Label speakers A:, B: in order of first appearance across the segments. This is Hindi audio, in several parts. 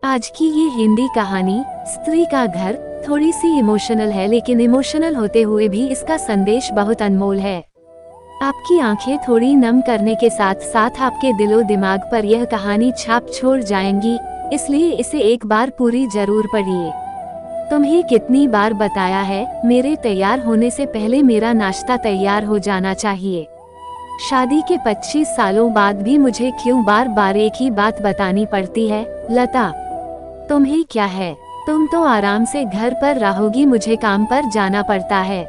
A: आज की ये हिंदी कहानी स्त्री का घर थोड़ी सी इमोशनल है, लेकिन इमोशनल होते हुए भी इसका संदेश बहुत अनमोल है। आपकी आंखें थोड़ी नम करने के साथ साथ आपके दिलो दिमाग पर यह कहानी छाप छोड़ जाएंगी, इसलिए इसे एक बार पूरी जरूर पढ़िए। तुम्हें कितनी बार बताया है, मेरे तैयार होने से पहले मेरा नाश्ता तैयार हो जाना चाहिए। शादी के 25 सालों बाद भी मुझे क्यों बार बार एक ही बात बतानी पड़ती है? लता, तुम्हें क्या है? तुम तो आराम से घर पर रहोगी, मुझे काम पर जाना पड़ता है।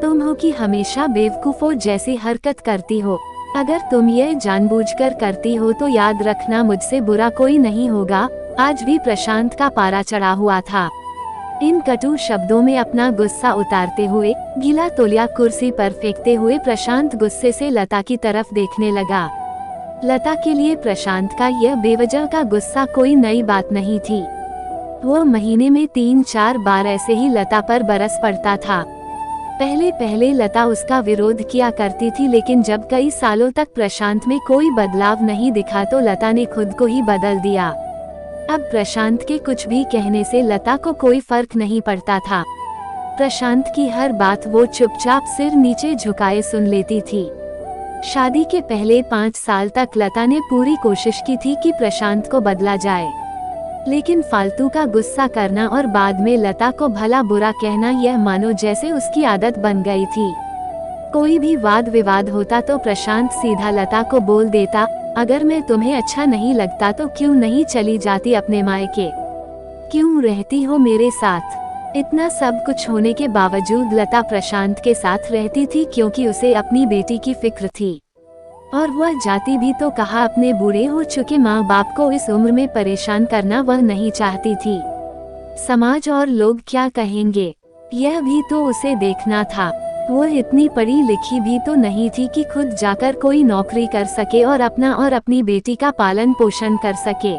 A: तुम हो कि हमेशा बेवकूफों जैसी हरकत करती हो। अगर तुम ये जानबूझकर करती हो तो याद रखना, मुझसे बुरा कोई नहीं होगा। आज भी प्रशांत का पारा चढ़ा हुआ था। इन कटु शब्दों में अपना गुस्सा उतारते हुए, गीला तौलिया कुर्सी पर फेंकते हुए प्रशांत गुस्से से लता की तरफ देखने लगा। लता के लिए प्रशांत का यह बेवजह का गुस्सा कोई नई बात नहीं थी। वो महीने में 3-4 बार ऐसे ही लता पर बरस पड़ता था। पहले पहले लता उसका विरोध किया करती थी, लेकिन जब कई सालों तक प्रशांत में कोई बदलाव नहीं दिखा तो लता ने खुद को ही बदल दिया। अब प्रशांत के कुछ भी कहने से लता को कोई फर्क नहीं पड़ता था। प्रशांत की हर बात वो चुपचाप सिर नीचे झुकाए सुन लेती थी। शादी के पहले 5 साल तक लता ने पूरी कोशिश की थी कि प्रशांत को बदला जाए, लेकिन फालतू का गुस्सा करना और बाद में लता को भला बुरा कहना, यह मानो जैसे उसकी आदत बन गई थी। कोई भी वाद विवाद होता तो प्रशांत सीधा लता को बोल देता, अगर मैं तुम्हें अच्छा नहीं लगता तो क्यों नहीं चली जाती अपने मायके? क्यों रहती हो मेरे साथ? इतना सब कुछ होने के बावजूद लता प्रशांत के साथ रहती थी, क्योंकि उसे अपनी बेटी की फिक्र थी। और वह जाती भी तो कहा, अपने बूढ़े हो चुके माँ बाप को इस उम्र में परेशान करना वह नहीं चाहती थी। समाज और लोग क्या कहेंगे, यह भी तो उसे देखना था। वो इतनी पढ़ी लिखी भी तो नहीं थी कि खुद जाकर कोई नौकरी कर सके और अपना और अपनी बेटी का पालन पोषण कर सके।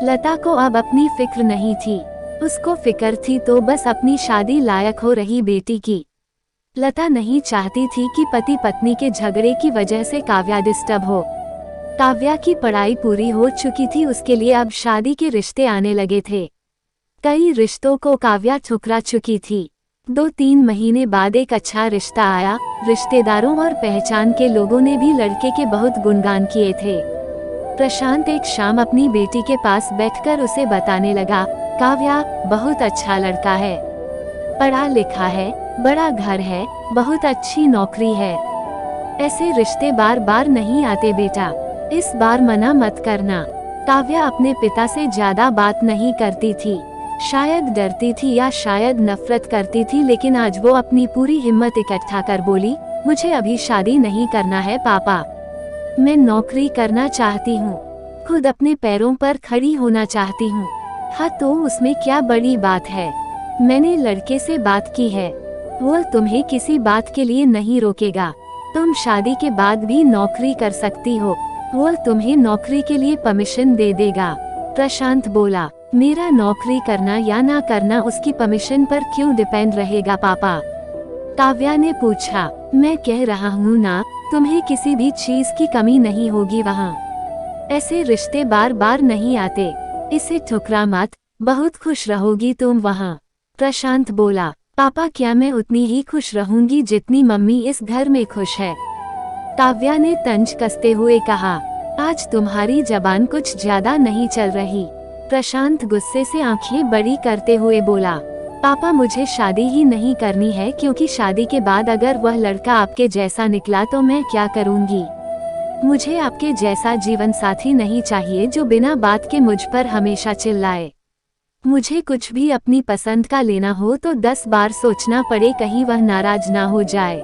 A: लता को अब अपनी फिक्र नहीं थी, उसको फिक्र थी तो बस अपनी शादी लायक हो रही बेटी की। लता नहीं चाहती थी कि पति पत्नी के झगड़े की वजह से काव्या डिस्टर्ब हो। काव्या की पढ़ाई पूरी हो चुकी थी, उसके लिए अब शादी के रिश्ते आने लगे थे। कई रिश्तों को काव्या ठुकरा चुकी थी। 2-3 महीने बाद एक अच्छा रिश्ता आया। रिश्तेदारों और पहचान के लोगों ने भी लड़के के बहुत गुणगान किए थे। प्रशांत एक शाम अपनी बेटी के पास बैठकर उसे बताने लगा, काव्या, बहुत अच्छा लड़का है, पढ़ा लिखा है, बड़ा घर है, बहुत अच्छी नौकरी है। ऐसे रिश्ते बार बार नहीं आते बेटा, इस बार मना मत करना। काव्या अपने पिता से ज्यादा बात नहीं करती थी, शायद डरती थी या शायद नफरत करती थी, लेकिन आज वो अपनी पूरी हिम्मत इकट्ठा कर बोली, मुझे अभी शादी नहीं करना है पापा, मैं नौकरी करना चाहती हूँ, खुद अपने पैरों पर खड़ी होना चाहती हूँ। हाँ तो उसमें क्या बड़ी बात है? मैंने लड़के से बात की है, वो तुम्हें किसी बात के लिए नहीं रोकेगा। तुम शादी के बाद भी नौकरी कर सकती हो, वो तुम्हें नौकरी के लिए परमिशन दे देगा। प्रशांत बोला, मेरा नौकरी करना या ना करना उसकी परमिशन पर क्यों डिपेंड रहेगा पापा? काव्या ने पूछा, मैं कह रहा हूँ ना, तुम्हें किसी भी चीज की कमी नहीं होगी वहाँ। ऐसे रिश्ते बार बार नहीं आते, इसे ठुकरा मत, बहुत खुश रहोगी तुम वहाँ। प्रशांत बोला, पापा क्या मैं उतनी ही खुश रहूंगी जितनी मम्मी इस घर में खुश है? काव्या ने तंज कसते हुए कहा, आज तुम्हारी जबान कुछ ज्यादा नहीं चल रही। प्रशांत गुस्से से आंखें बड़ी करते हुए बोला, पापा मुझे शादी ही नहीं करनी है, क्योंकि शादी के बाद अगर वह लड़का आपके जैसा निकला तो मैं क्या करूंगी? मुझे आपके जैसा जीवन साथी नहीं चाहिए जो बिना बात के मुझ पर हमेशा चिल्लाए। मुझे कुछ भी अपनी पसंद का लेना हो तो 10 बार सोचना पड़े, कहीं वह नाराज ना हो जाए।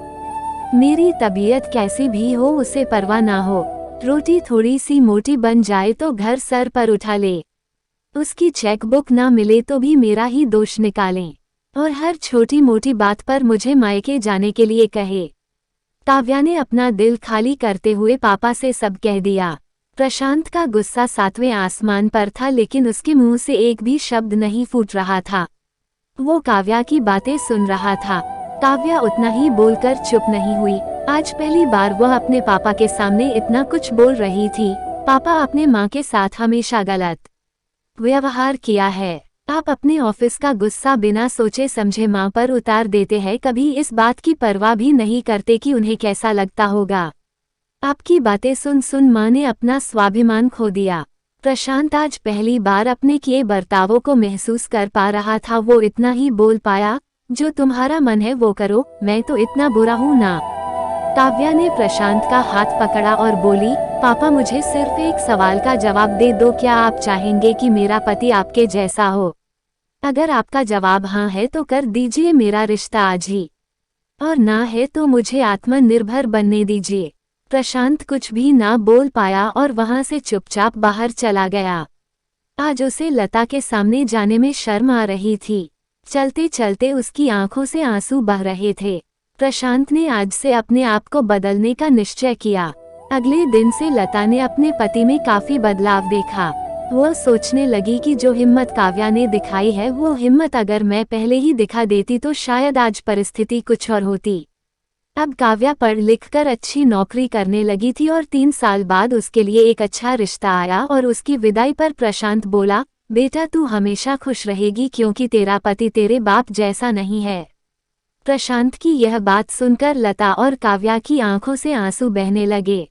A: मेरी तबीयत कैसी भी हो उसे परवाह ना हो, रोटी थोड़ी सी मोटी बन जाए तो घर सर पर उठा ले, उसकी चेकबुक ना मिले तो भी मेरा ही दोष निकालें, और हर छोटी मोटी बात पर मुझे मायके जाने के लिए कहे। काव्या ने अपना दिल खाली करते हुए पापा से सब कह दिया। प्रशांत का गुस्सा 7वें आसमान पर था, लेकिन उसके मुंह से एक भी शब्द नहीं फूट रहा था। वो काव्या की बातें सुन रहा था। काव्या उतना ही बोलकर चुप नहीं हुई। आज पहली बार वह अपने पापा के सामने इतना कुछ बोल रही थी। पापा अपने माँ के साथ हमेशा गलत। व्यवहार किया है। आप अपने ऑफिस का गुस्सा बिना सोचे समझे माँ पर उतार देते हैं, कभी इस बात की परवाह भी नहीं करते कि उन्हें कैसा लगता होगा। आपकी बातें सुन सुन माँ ने अपना स्वाभिमान खो दिया। प्रशांत आज पहली बार अपने किए बर्तावों को महसूस कर पा रहा था। वो इतना ही बोल पाया, जो तुम्हारा मन है वो करो, मैं तो इतना बुरा हूँ ना। काव्या ने प्रशांत का हाथ पकड़ा और बोली, पापा मुझे सिर्फ एक सवाल का जवाब दे दो, क्या आप चाहेंगे कि मेरा पति आपके जैसा हो? अगर आपका जवाब हाँ है तो कर दीजिए मेरा रिश्ता आज ही, और ना है तो मुझे आत्मनिर्भर बनने दीजिए। प्रशांत कुछ भी ना बोल पाया और वहां से चुपचाप बाहर चला गया। आज उसे लता के सामने जाने में शर्म आ रही थी। चलते चलते उसकी आंखों से आंसू बह रहे थे। प्रशांत ने आज से अपने आप को बदलने का निश्चय किया। अगले दिन से लता ने अपने पति में काफी बदलाव देखा। वह सोचने लगी कि जो हिम्मत काव्या ने दिखाई है, वो हिम्मत अगर मैं पहले ही दिखा देती तो शायद आज परिस्थिति कुछ और होती। अब काव्या पढ़ लिख कर अच्छी नौकरी करने लगी थी और 3 साल बाद उसके लिए एक अच्छा रिश्ता आया और उसकी विदाई पर प्रशांत बोला, बेटा तू हमेशा खुश रहेगी क्योंकि तेरा पति तेरे बाप जैसा नहीं है। प्रशांत की यह बात सुनकर लता और काव्या की आंखों से आंसू बहने लगे।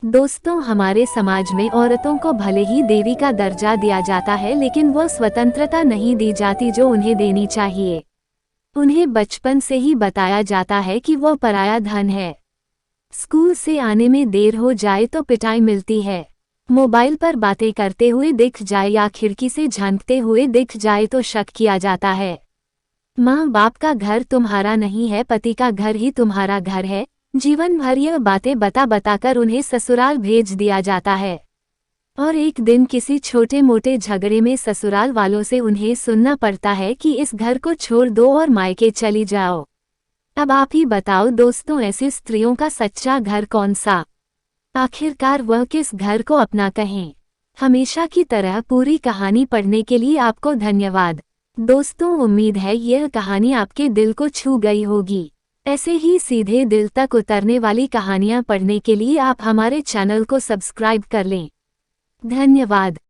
A: दोस्तों, हमारे समाज में औरतों को भले ही देवी का दर्जा दिया जाता है, लेकिन वह स्वतंत्रता नहीं दी जाती जो उन्हें देनी चाहिए। उन्हें बचपन से ही बताया जाता है कि वह पराया धन है। स्कूल से आने में देर हो जाए तो पिटाई मिलती है। मोबाइल पर बातें करते हुए दिख जाए या खिड़की से झांकते हुए दिख जाए तो शक किया जाता है। माँ बाप का घर तुम्हारा नहीं है, पति का घर ही तुम्हारा घर है। जीवन भर यह बातें बता बताकर उन्हें ससुराल भेज दिया जाता है, और एक दिन किसी छोटे मोटे झगड़े में ससुराल वालों से उन्हें सुनना पड़ता है कि इस घर को छोड़ दो और मायके चली जाओ। अब आप ही बताओ दोस्तों, ऐसी स्त्रियों का सच्चा घर कौन सा? आखिरकार वह किस घर को अपना कहें? हमेशा की तरह पूरी कहानी पढ़ने के लिए आपको धन्यवाद। दोस्तों, उम्मीद है यह कहानी आपके दिल को छू गई होगी। ऐसे ही सीधे दिल तक उतरने वाली कहानियाँ पढ़ने के लिए आप हमारे चैनल को सब्सक्राइब कर लें। धन्यवाद।